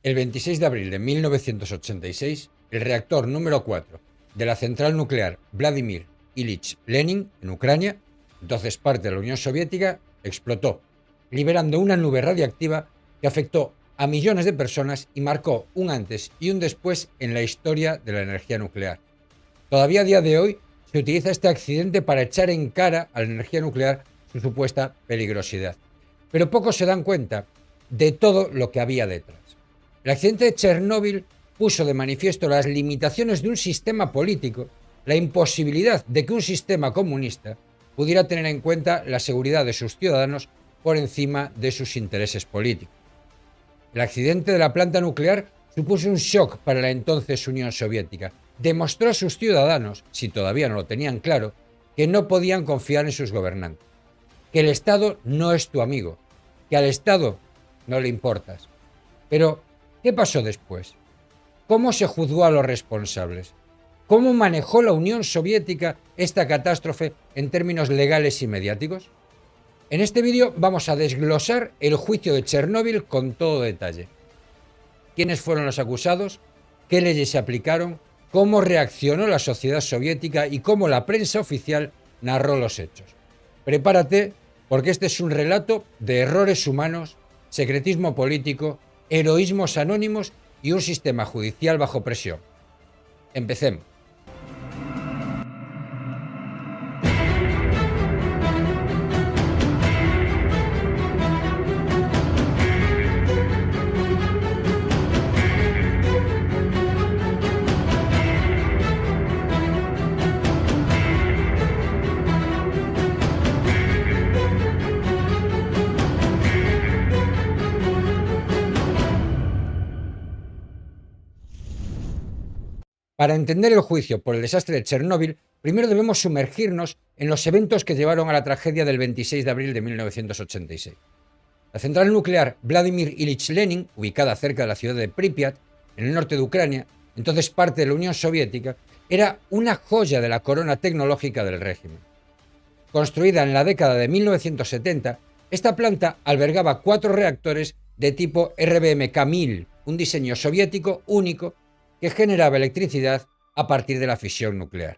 El 26 de abril de 1986, el reactor número 4 de la central nuclear Vladimir Ilich Lenin, en Ucrania, entonces parte de la Unión Soviética, explotó, liberando una nube radiactiva que afectó a millones de personas y marcó un antes y un después en la historia de la energía nuclear. Todavía a día de hoy se utiliza este accidente para echar en cara a la energía nuclear su supuesta peligrosidad. Pero pocos se dan cuenta de todo lo que había detrás. El accidente de Chernóbil puso de manifiesto las limitaciones de un sistema político, la imposibilidad de que un sistema comunista pudiera tener en cuenta la seguridad de sus ciudadanos por encima de sus intereses políticos. El accidente de la planta nuclear supuso un shock para la entonces Unión Soviética. Demostró a sus ciudadanos, si todavía no lo tenían claro, que no podían confiar en sus gobernantes, que el Estado no es tu amigo, que al Estado no le importas. Pero, ¿qué pasó después? ¿Cómo se juzgó a los responsables? ¿Cómo manejó la Unión Soviética esta catástrofe en términos legales y mediáticos? En este vídeo vamos a desglosar el juicio de Chernóbil con todo detalle. ¿Quiénes fueron los acusados? ¿Qué leyes se aplicaron? ¿Cómo reaccionó la sociedad soviética? Y cómo la prensa oficial narró los hechos. Prepárate, porque este es un relato de errores humanos, secretismo político, heroísmos anónimos y un sistema judicial bajo presión. Empecemos. Para entender el juicio por el desastre de Chernóbil, primero debemos sumergirnos en los eventos que llevaron a la tragedia del 26 de abril de 1986. La central nuclear Vladimir Ilich Lenin, ubicada cerca de la ciudad de Pripyat, en el norte de Ucrania, entonces parte de la Unión Soviética, era una joya de la corona tecnológica del régimen. Construida en la década de 1970, esta planta albergaba 4 reactores de tipo RBMK-1000, un diseño soviético único que generaba electricidad a partir de la fisión nuclear.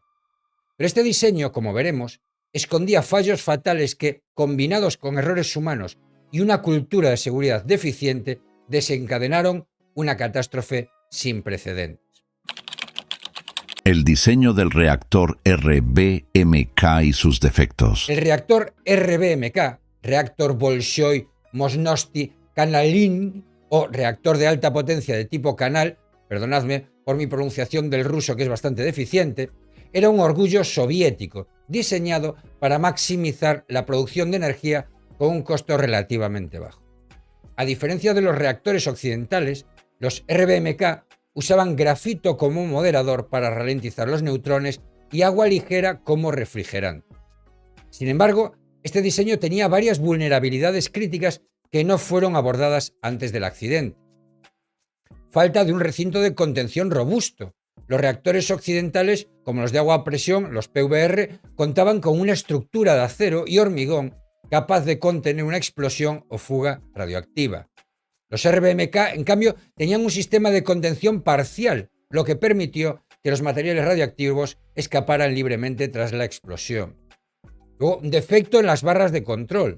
Pero este diseño, como veremos, escondía fallos fatales que, combinados con errores humanos y una cultura de seguridad deficiente, desencadenaron una catástrofe sin precedentes. El diseño del reactor RBMK y sus defectos. El reactor RBMK, Reactor Bolshoi Mosnosti Kanalin, o reactor de alta potencia de tipo canal, perdonadme por mi pronunciación del ruso que es bastante deficiente, era un orgullo soviético, diseñado para maximizar la producción de energía con un costo relativamente bajo. A diferencia de los reactores occidentales, los RBMK usaban grafito como moderador para ralentizar los neutrones y agua ligera como refrigerante. Sin embargo, este diseño tenía varias vulnerabilidades críticas que no fueron abordadas antes del accidente. Falta de un recinto de contención robusto. Los reactores occidentales, como los de agua a presión, los PVR, contaban con una estructura de acero y hormigón capaz de contener una explosión o fuga radioactiva. Los RBMK, en cambio, tenían un sistema de contención parcial, lo que permitió que los materiales radioactivos escaparan libremente tras la explosión. Luego, un defecto en las barras de control.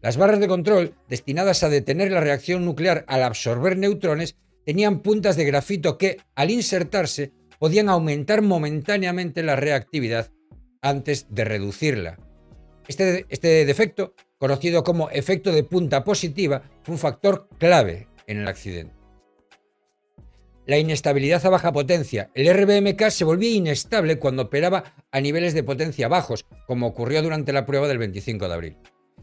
Las barras de control, destinadas a detener la reacción nuclear al absorber neutrones, tenían puntas de grafito que, al insertarse, podían aumentar momentáneamente la reactividad antes de reducirla. Este defecto, conocido como efecto de punta positiva, fue un factor clave en el accidente. La inestabilidad a baja potencia. El RBMK se volvía inestable cuando operaba a niveles de potencia bajos, como ocurrió durante la prueba del 25 de abril.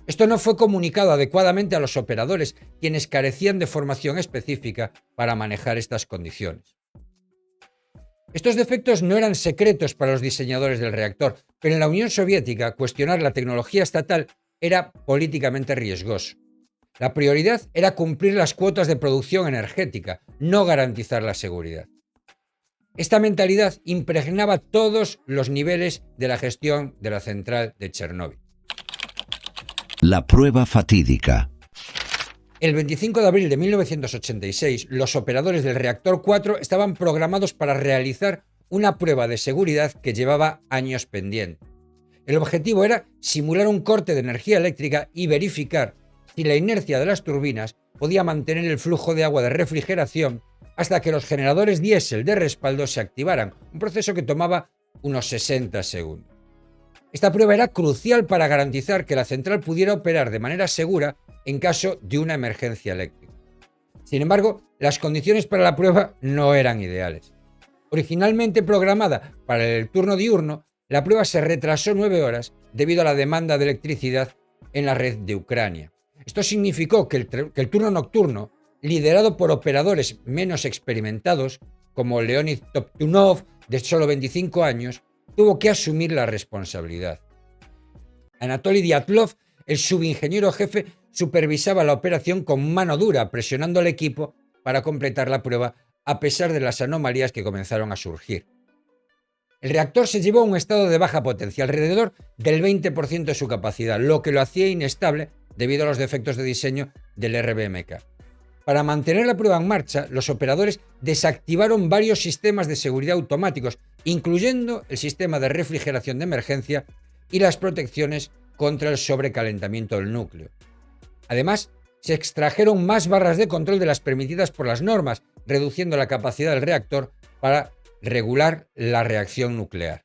Esto no fue comunicado adecuadamente a los operadores, quienes carecían de formación específica para manejar estas condiciones. Estos defectos no eran secretos para los diseñadores del reactor, pero en la Unión Soviética cuestionar la tecnología estatal era políticamente riesgoso. La prioridad era cumplir las cuotas de producción energética, no garantizar la seguridad. Esta mentalidad impregnaba todos los niveles de la gestión de la central de Chernóbil. La prueba fatídica. El 25 de abril de 1986, los operadores del reactor 4 estaban programados para realizar una prueba de seguridad que llevaba años pendiente. El objetivo era simular un corte de energía eléctrica y verificar si la inercia de las turbinas podía mantener el flujo de agua de refrigeración hasta que los generadores diésel de respaldo se activaran, un proceso que tomaba unos 60 segundos. Esta prueba era crucial para garantizar que la central pudiera operar de manera segura en caso de una emergencia eléctrica. Sin embargo, las condiciones para la prueba no eran ideales. Originalmente programada para el turno diurno, la prueba se retrasó 9 horas debido a la demanda de electricidad en la red de Ucrania. Esto significó que el turno nocturno, liderado por operadores menos experimentados, como Leonid Toptunov, de solo 25 años, tuvo que asumir la responsabilidad. Anatoly Dyatlov, el subingeniero jefe, supervisaba la operación con mano dura, presionando al equipo para completar la prueba a pesar de las anomalías que comenzaron a surgir. El reactor se llevó a un estado de baja potencia, alrededor del 20% de su capacidad, lo que lo hacía inestable debido a los defectos de diseño del RBMK. Para mantener la prueba en marcha, los operadores desactivaron varios sistemas de seguridad automáticos, incluyendo el sistema de refrigeración de emergencia y las protecciones contra el sobrecalentamiento del núcleo. Además, se extrajeron más barras de control de las permitidas por las normas, reduciendo la capacidad del reactor para regular la reacción nuclear.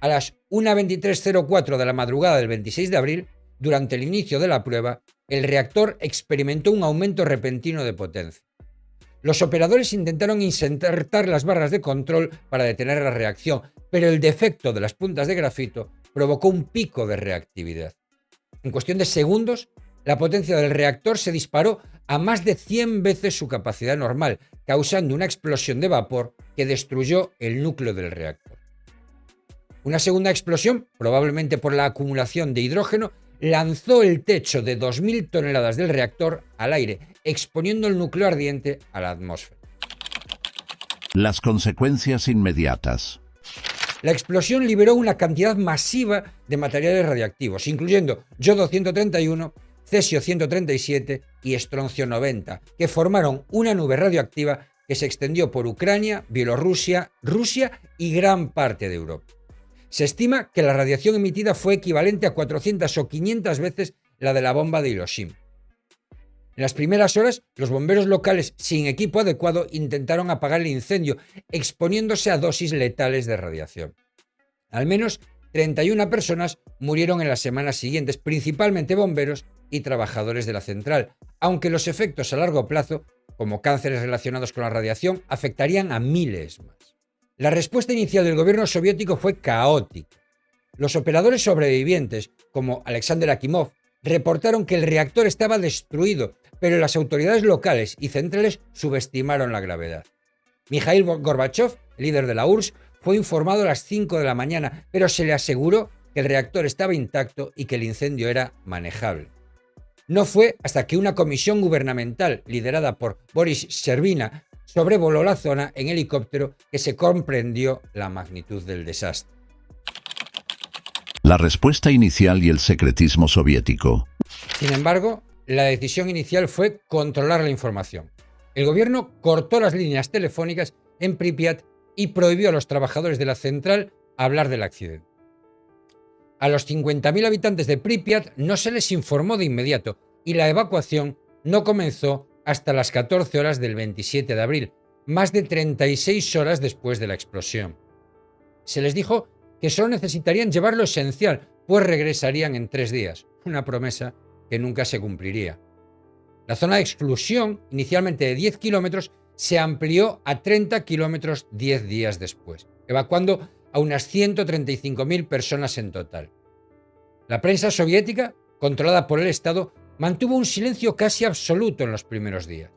A las 1:23:04 de la madrugada del 26 de abril, durante el inicio de la prueba, el reactor experimentó un aumento repentino de potencia. Los operadores intentaron insertar las barras de control para detener la reacción, pero el defecto de las puntas de grafito provocó un pico de reactividad. En cuestión de segundos, la potencia del reactor se disparó a más de 100 veces su capacidad normal, causando una explosión de vapor que destruyó el núcleo del reactor. Una segunda explosión, probablemente por la acumulación de hidrógeno, lanzó el techo de 2.000 toneladas del reactor al aire, exponiendo el núcleo ardiente a la atmósfera. Las consecuencias inmediatas. La explosión liberó una cantidad masiva de materiales radiactivos, incluyendo yodo-131, cesio-137 y estroncio-90, que formaron una nube radioactiva que se extendió por Ucrania, Bielorrusia, Rusia y gran parte de Europa. Se estima que la radiación emitida fue equivalente a 400 o 500 veces la de la bomba de Hiroshima. En las primeras horas, los bomberos locales sin equipo adecuado intentaron apagar el incendio, exponiéndose a dosis letales de radiación. Al menos 31 personas murieron en las semanas siguientes, principalmente bomberos y trabajadores de la central, aunque los efectos a largo plazo, como cánceres relacionados con la radiación, afectarían a miles más. La respuesta inicial del gobierno soviético fue caótica. Los operadores sobrevivientes, como Alexander Akimov, reportaron que el reactor estaba destruido, pero las autoridades locales y centrales subestimaron la gravedad. Mikhail Gorbachev, líder de la URSS, fue informado a las 5 de la mañana, pero se le aseguró que el reactor estaba intacto y que el incendio era manejable. No fue hasta que una comisión gubernamental liderada por Boris Sherbina sobrevoló la zona en helicóptero que se comprendió la magnitud del desastre. La respuesta inicial y el secretismo soviético. Sin embargo, la decisión inicial fue controlar la información. El gobierno cortó las líneas telefónicas en Pripyat y prohibió a los trabajadores de la central hablar del accidente. A los 50.000 habitantes de Pripyat no se les informó de inmediato y la evacuación no comenzó hasta las 14 horas del 27 de abril, más de 36 horas después de la explosión. Se les dijo que solo necesitarían llevar lo esencial, pues regresarían en 3 días, una promesa que nunca se cumpliría. La zona de exclusión, inicialmente de 10 kilómetros, se amplió a 30 kilómetros 10 días después, evacuando a unas 135.000 personas en total. La prensa soviética, controlada por el Estado, mantuvo un silencio casi absoluto en los primeros días.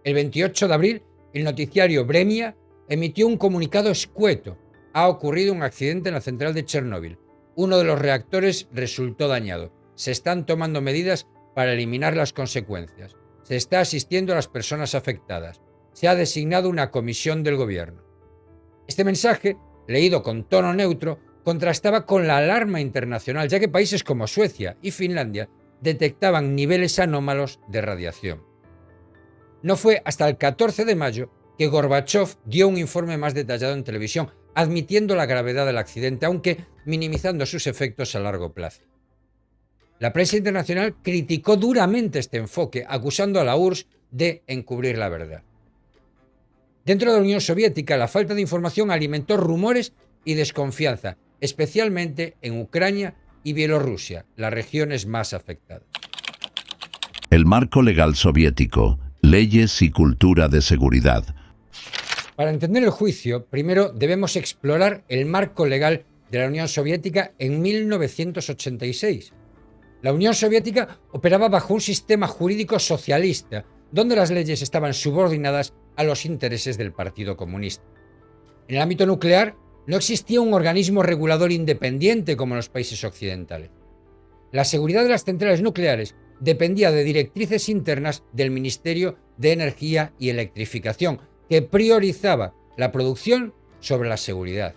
El 28 de abril, el noticiario Vremya emitió un comunicado escueto. Ha ocurrido un accidente en la central de Chernóbil. Uno de los reactores resultó dañado. Se están tomando medidas para eliminar las consecuencias. Se está asistiendo a las personas afectadas. Se ha designado una comisión del gobierno. Este mensaje, leído con tono neutro, contrastaba con la alarma internacional, ya que países como Suecia y Finlandia detectaban niveles anómalos de radiación. No fue hasta el 14 de mayo que Gorbachov dio un informe más detallado en televisión, admitiendo la gravedad del accidente, aunque minimizando sus efectos a largo plazo. La prensa internacional criticó duramente este enfoque, acusando a la URSS de encubrir la verdad. Dentro de la Unión Soviética, la falta de información alimentó rumores y desconfianza, especialmente en Ucrania y Bielorrusia, las regiones más afectadas. El marco legal soviético, leyes y cultura de seguridad. Para entender el juicio, primero debemos explorar el marco legal de la Unión Soviética en 1986. La Unión Soviética operaba bajo un sistema jurídico socialista, donde las leyes estaban subordinadas a los intereses del Partido Comunista. En el ámbito nuclear, no existía un organismo regulador independiente como en los países occidentales. La seguridad de las centrales nucleares dependía de directrices internas del Ministerio de Energía y Electrificación, que priorizaba la producción sobre la seguridad.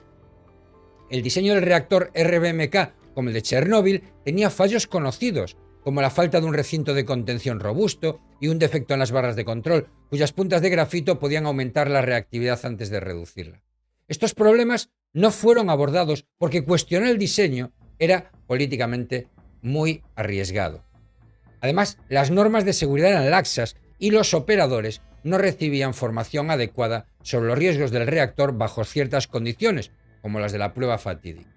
El diseño del reactor RBMK, como el de Chernóbil, tenía fallos conocidos, como la falta de un recinto de contención robusto y un defecto en las barras de control, cuyas puntas de grafito podían aumentar la reactividad antes de reducirla. Estos problemas no fueron abordados porque cuestionar el diseño era políticamente muy arriesgado. Además, las normas de seguridad eran laxas y los operadores no recibían formación adecuada sobre los riesgos del reactor bajo ciertas condiciones, como las de la prueba fatídica.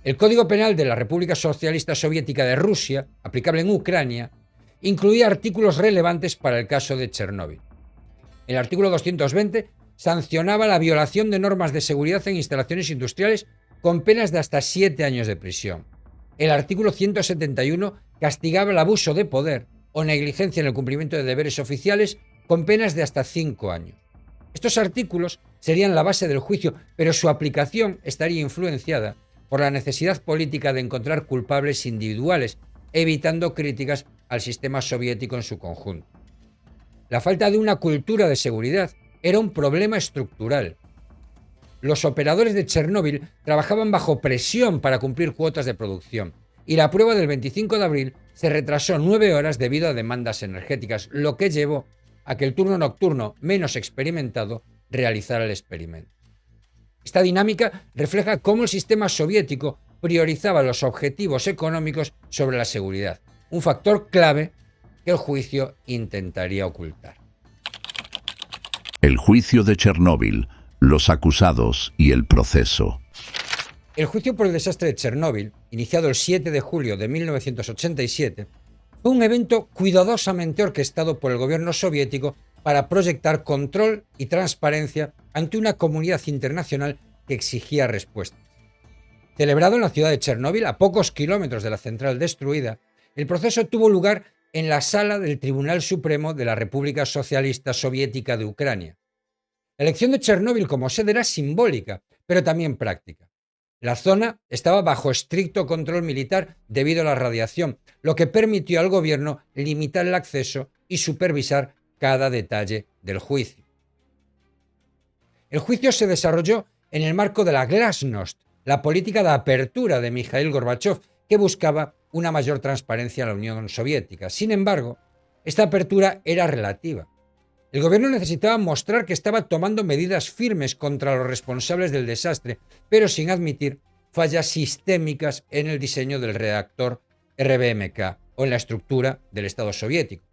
El Código Penal de la República Socialista Soviética de Rusia, aplicable en Ucrania, incluía artículos relevantes para el caso de Chernóbil. El artículo 220 sancionaba la violación de normas de seguridad en instalaciones industriales con penas de hasta 7 años de prisión. El artículo 171 castigaba el abuso de poder o negligencia en el cumplimiento de deberes oficiales con penas de hasta 5 años. Estos artículos serían la base del juicio, pero su aplicación estaría influenciada por la necesidad política de encontrar culpables individuales, evitando críticas al sistema soviético en su conjunto. La falta de una cultura de seguridad era un problema estructural. Los operadores de Chernóbil trabajaban bajo presión para cumplir cuotas de producción, y la prueba del 25 de abril se retrasó 9 horas debido a demandas energéticas, lo que llevó a que el turno nocturno menos experimentado realizara el experimento. Esta dinámica refleja cómo el sistema soviético priorizaba los objetivos económicos sobre la seguridad, un factor clave que el juicio intentaría ocultar. El juicio de Chernóbil, los acusados y el proceso. El juicio por el desastre de Chernóbil, iniciado el 7 de julio de 1987, fue un evento cuidadosamente orquestado por el gobierno soviético para proyectar control y transparencia ante una comunidad internacional que exigía respuestas. Celebrado en la ciudad de Chernóbil, a pocos kilómetros de la central destruida, el proceso tuvo lugar en la sala del Tribunal Supremo de la República Socialista Soviética de Ucrania. La elección de Chernóbil como sede era simbólica, pero también práctica. La zona estaba bajo estricto control militar debido a la radiación, lo que permitió al gobierno limitar el acceso y supervisar cada detalle del juicio. El juicio se desarrolló en el marco de la Glasnost, la política de apertura de Mikhail Gorbachov, que buscaba una mayor transparencia en la Unión Soviética. Sin embargo, esta apertura era relativa. El gobierno necesitaba mostrar que estaba tomando medidas firmes contra los responsables del desastre, pero sin admitir fallas sistémicas en el diseño del reactor RBMK o en la estructura del Estado soviético.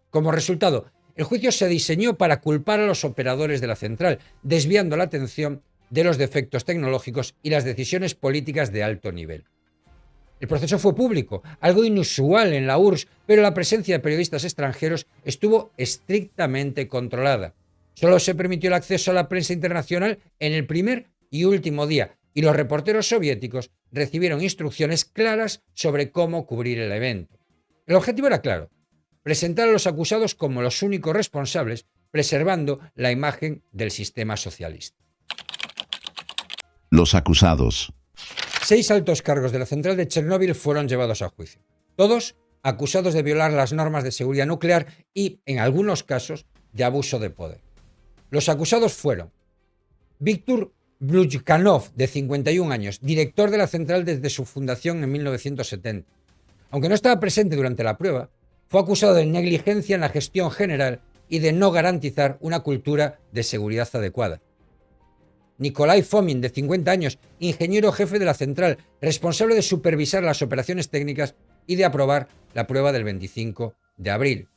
Como resultado, el juicio se diseñó para culpar a los operadores de la central, desviando la atención de los defectos tecnológicos y las decisiones políticas de alto nivel. El proceso fue público, algo inusual en la URSS, pero la presencia de periodistas extranjeros estuvo estrictamente controlada. Solo se permitió el acceso a la prensa internacional en el primer y último día, y los reporteros soviéticos recibieron instrucciones claras sobre cómo cubrir el evento. El objetivo era claro: presentar a los acusados como los únicos responsables, preservando la imagen del sistema socialista. Los acusados. 6 altos cargos de la central de Chernóbil fueron llevados a juicio, todos acusados de violar las normas de seguridad nuclear y, en algunos casos, de abuso de poder. Los acusados fueron Víctor Brukhanov, de 51 años, director de la central desde su fundación en 1970, Aunque no estaba presente durante la prueba, fue acusado de negligencia en la gestión general y de no garantizar una cultura de seguridad adecuada. Nikolai Fomin, de 50 años, ingeniero jefe de la central, responsable de supervisar las operaciones técnicas y de aprobar la prueba del 25 de abril.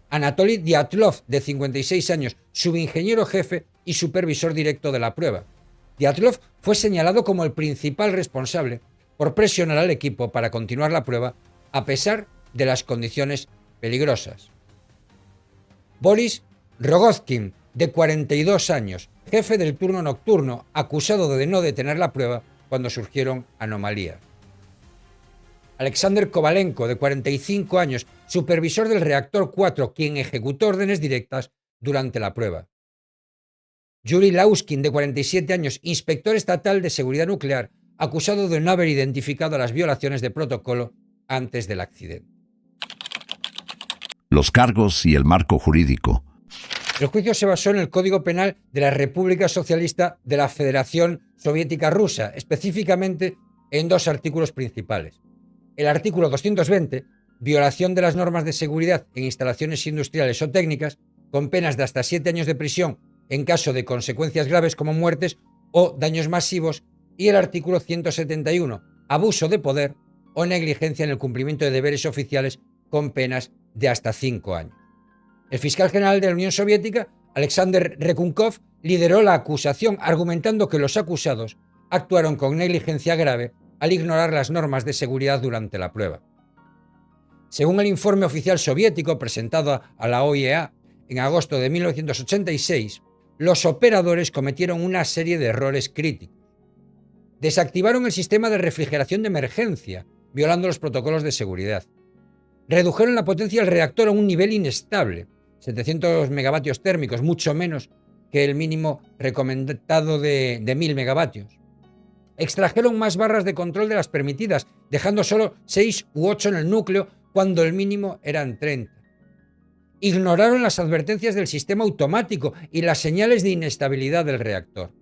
Anatoly Dyatlov, de 56 años, subingeniero jefe y supervisor directo de la prueba. Dyatlov fue señalado como el principal responsable por presionar al equipo para continuar la prueba a pesar de las condiciones peligrosas. Boris Rogozkin, de 42 años, jefe del turno nocturno, acusado de no detener la prueba cuando surgieron anomalías. Alexander Kovalenko, de 45 años, supervisor del reactor 4, quien ejecutó órdenes directas durante la prueba. Yuri Lauskin, de 47 años, inspector estatal de seguridad nuclear, acusado de no haber identificado las violaciones de protocolo antes del accidente. Los cargos y el marco jurídico. El juicio se basó en el Código Penal de la República Socialista de la Federación Soviética Rusa, específicamente en dos artículos principales. El artículo 220, violación de las normas de seguridad en instalaciones industriales o técnicas, con penas de hasta 7 años de prisión en caso de consecuencias graves como muertes o daños masivos, y el artículo 171, abuso de poder o negligencia en el cumplimiento de deberes oficiales, con penas de hasta 5 años. El fiscal general de la Unión Soviética, Alexander Rekunkov, lideró la acusación argumentando que los acusados actuaron con negligencia grave al ignorar las normas de seguridad durante la prueba. Según el informe oficial soviético presentado a la OIEA en agosto de 1986, los operadores cometieron una serie de errores críticos. Desactivaron el sistema de refrigeración de emergencia, violando los protocolos de seguridad. Redujeron la potencia del reactor a un nivel inestable, 700 megavatios térmicos, mucho menos que el mínimo recomendado de 1000 megavatios. Extrajeron más barras de control de las permitidas, dejando solo 6 u 8 en el núcleo cuando el mínimo eran 30. Ignoraron las advertencias del sistema automático y las señales de inestabilidad del reactor.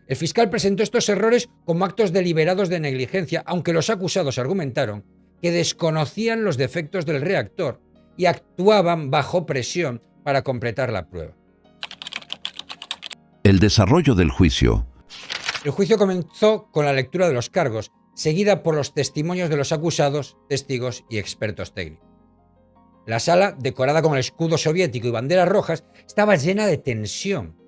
El fiscal presentó estos errores como actos deliberados de negligencia, aunque los acusados argumentaron que desconocían los defectos del reactor y actuaban bajo presión para completar la prueba. El desarrollo del juicio. El juicio comenzó con la lectura de los cargos, seguida por los testimonios de los acusados, testigos y expertos técnicos. La sala, decorada con el escudo soviético y banderas rojas, estaba llena de tensión.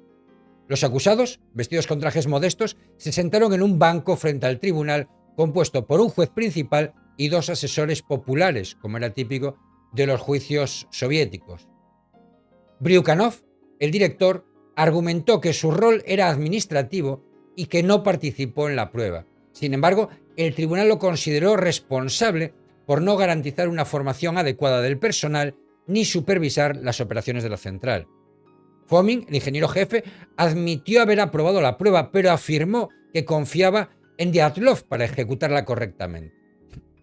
Los acusados, vestidos con trajes modestos, se sentaron en un banco frente al tribunal, compuesto por un juez principal y 2 asesores populares, como era típico de los juicios soviéticos. Bryukhanov, el director, argumentó que su rol era administrativo y que no participó en la prueba. Sin embargo, el tribunal lo consideró responsable por no garantizar una formación adecuada del personal ni supervisar las operaciones de la central. Fomin, el ingeniero jefe, admitió haber aprobado la prueba, pero afirmó que confiaba en Dyatlov para ejecutarla correctamente.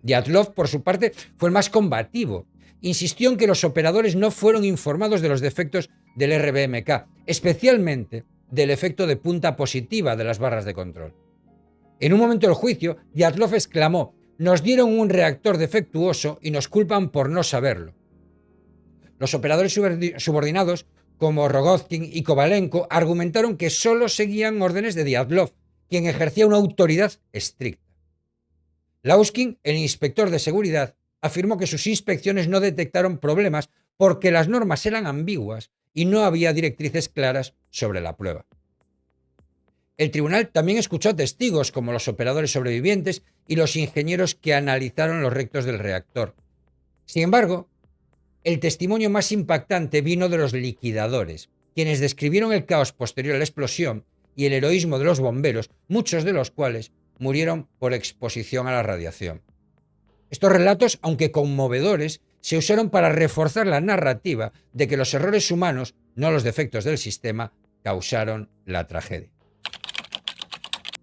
Dyatlov, por su parte, fue el más combativo. Insistió en que los operadores no fueron informados de los defectos del RBMK, especialmente del efecto de punta positiva de las barras de control. En un momento del juicio, Dyatlov exclamó: «Nos dieron un reactor defectuoso y nos culpan por no saberlo». Los operadores subordinados, como Rogozkin y Kovalenko, argumentaron que solo seguían órdenes de Dyatlov, quien ejercía una autoridad estricta. Lauskin, el inspector de seguridad, afirmó que sus inspecciones no detectaron problemas porque las normas eran ambiguas y no había directrices claras sobre la prueba. El tribunal también escuchó a testigos como los operadores sobrevivientes y los ingenieros que analizaron los rectos del reactor. Sin embargo, el testimonio más impactante vino de los liquidadores, quienes describieron el caos posterior a la explosión y el heroísmo de los bomberos, muchos de los cuales murieron por exposición a la radiación. Estos relatos, aunque conmovedores, se usaron para reforzar la narrativa de que los errores humanos, no los defectos del sistema, causaron la tragedia.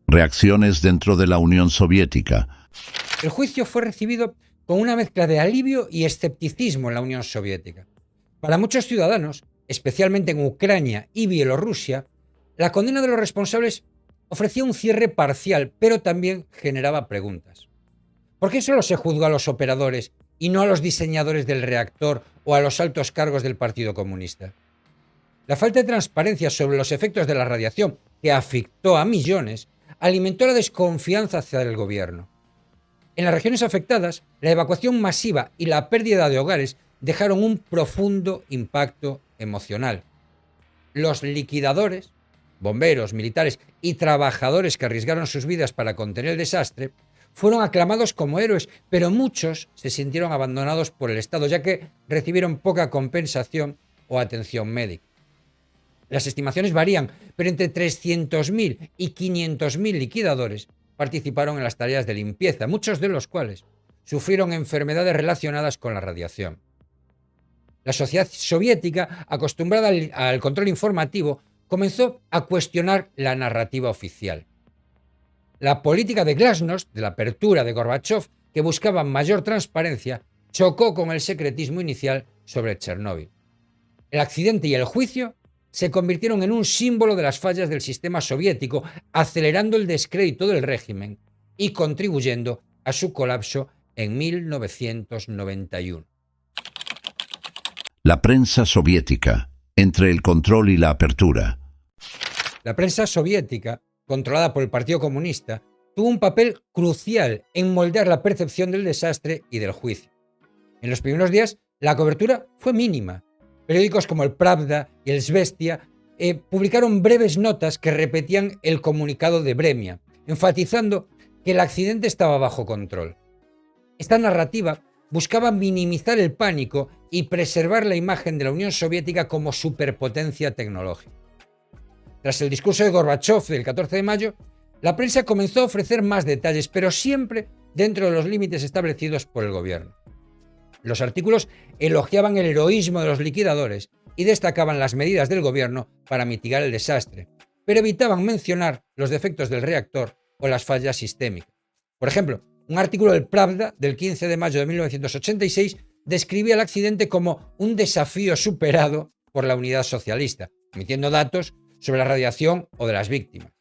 Reacciones dentro de la Unión Soviética. El juicio fue recibido con una mezcla de alivio y escepticismo en la Unión Soviética. Para muchos ciudadanos, especialmente en Ucrania y Bielorrusia, la condena de los responsables ofrecía un cierre parcial, pero también generaba preguntas. ¿Por qué solo se juzgó a los operadores y no a los diseñadores del reactor o a los altos cargos del Partido Comunista? La falta de transparencia sobre los efectos de la radiación, que afectó a millones, alimentó la desconfianza hacia el gobierno. En las regiones afectadas, la evacuación masiva y la pérdida de hogares dejaron un profundo impacto emocional. Los liquidadores, bomberos, militares y trabajadores que arriesgaron sus vidas para contener el desastre, fueron aclamados como héroes, pero muchos se sintieron abandonados por el Estado, ya que recibieron poca compensación o atención médica. Las estimaciones varían, pero entre 300.000 y 500.000 liquidadores participaron en las tareas de limpieza, muchos de los cuales sufrieron enfermedades relacionadas con la radiación. La sociedad soviética, acostumbrada al control informativo, comenzó a cuestionar la narrativa oficial. La política de glasnost, de la apertura de Gorbachov, que buscaba mayor transparencia, chocó con el secretismo inicial sobre Chernóbil. El accidente y el juicio se convirtieron en un símbolo de las fallas del sistema soviético, acelerando el descrédito del régimen y contribuyendo a su colapso en 1991. La prensa soviética, entre el control y la apertura. La prensa soviética, controlada por el Partido Comunista, tuvo un papel crucial en moldear la percepción del desastre y del juicio. En los primeros días, la cobertura fue mínima. Periódicos como el Pravda y el Zvestia publicaron breves notas que repetían el comunicado de Bremia, enfatizando que el accidente estaba bajo control. Esta narrativa buscaba minimizar el pánico y preservar la imagen de la Unión Soviética como superpotencia tecnológica. Tras el discurso de Gorbachov del 14 de mayo, la prensa comenzó a ofrecer más detalles, pero siempre dentro de los límites establecidos por el gobierno. Los artículos elogiaban el heroísmo de los liquidadores y destacaban las medidas del gobierno para mitigar el desastre, pero evitaban mencionar los defectos del reactor o las fallas sistémicas. Por ejemplo, un artículo del Pravda del 15 de mayo de 1986 describía el accidente como un desafío superado por la unidad socialista, omitiendo datos sobre la radiación o de las víctimas.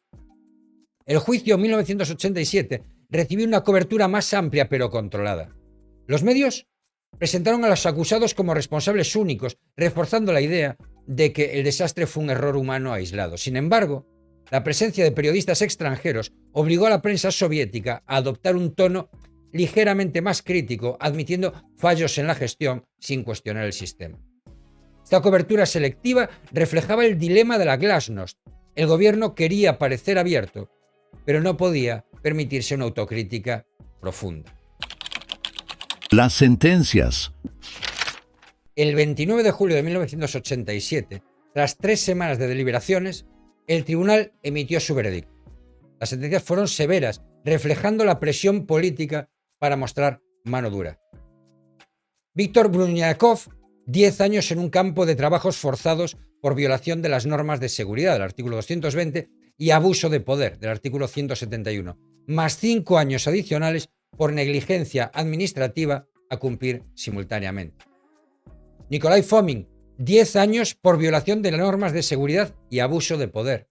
El juicio 1987 recibió una cobertura más amplia pero controlada. Los medios presentaron a los acusados como responsables únicos, reforzando la idea de que el desastre fue un error humano aislado. Sin embargo, la presencia de periodistas extranjeros obligó a la prensa soviética a adoptar un tono ligeramente más crítico, admitiendo fallos en la gestión sin cuestionar el sistema. Esta cobertura selectiva reflejaba el dilema de la glasnost. El gobierno quería parecer abierto, pero no podía permitirse una autocrítica profunda. Las sentencias. El 29 de julio de 1987, tras 3 semanas de deliberaciones, el tribunal emitió su veredicto. Las sentencias fueron severas, reflejando la presión política para mostrar mano dura. Víctor Bruniakov, 10 años en un campo de trabajos forzados por violación de las normas de seguridad del artículo 220 y abuso de poder del artículo 171, más 5 años adicionales por negligencia administrativa a cumplir simultáneamente. Nikolai Fomin, 10 años por violación de las normas de seguridad y abuso de poder.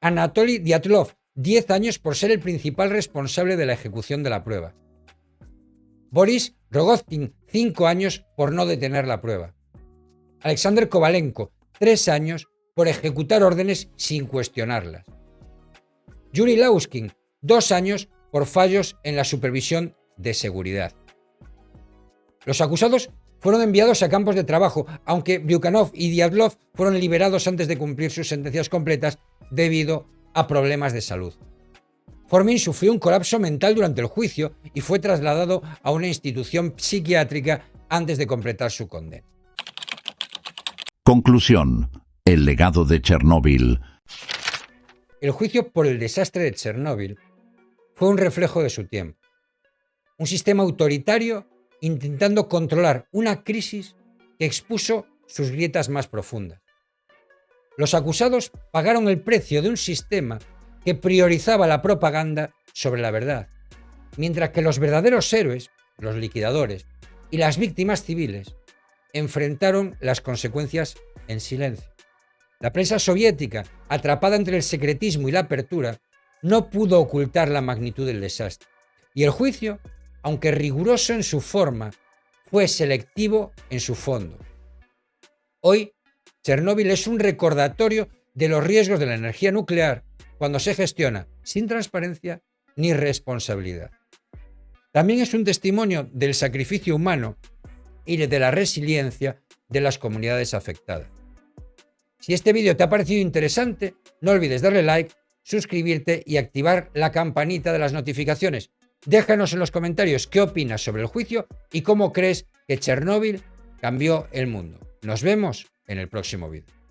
Anatoly Dyatlov, 10 años por ser el principal responsable de la ejecución de la prueba. Boris Rogozkin, 5 años por no detener la prueba. Alexander Kovalenko, 3 años por ejecutar órdenes sin cuestionarlas. Yuri Lauskin, 2 años por fallos en la supervisión de seguridad. Los acusados fueron enviados a campos de trabajo, aunque Bryukhanov y Dyatlov fueron liberados antes de cumplir sus sentencias completas debido a problemas de salud. Fomin sufrió un colapso mental durante el juicio y fue trasladado a una institución psiquiátrica antes de completar su condena. Conclusión. El legado de Chernóbil. El juicio por el desastre de Chernóbil fue un reflejo de su tiempo. Un sistema autoritario intentando controlar una crisis que expuso sus grietas más profundas. Los acusados pagaron el precio de un sistema que priorizaba la propaganda sobre la verdad, mientras que los verdaderos héroes, los liquidadores y las víctimas civiles, enfrentaron las consecuencias en silencio. La prensa soviética, atrapada entre el secretismo y la apertura, no pudo ocultar la magnitud del desastre, y el juicio aunque riguroso en su forma, fue selectivo en su fondo. Hoy, Chernóbil es un recordatorio de los riesgos de la energía nuclear cuando se gestiona sin transparencia ni responsabilidad. También es un testimonio del sacrificio humano y de la resiliencia de las comunidades afectadas. Si este vídeo te ha parecido interesante, no olvides darle like, suscribirte y activar la campanita de las notificaciones. Déjanos en los comentarios qué opinas sobre el juicio y cómo crees que Chernóbil cambió el mundo. Nos vemos en el próximo vídeo.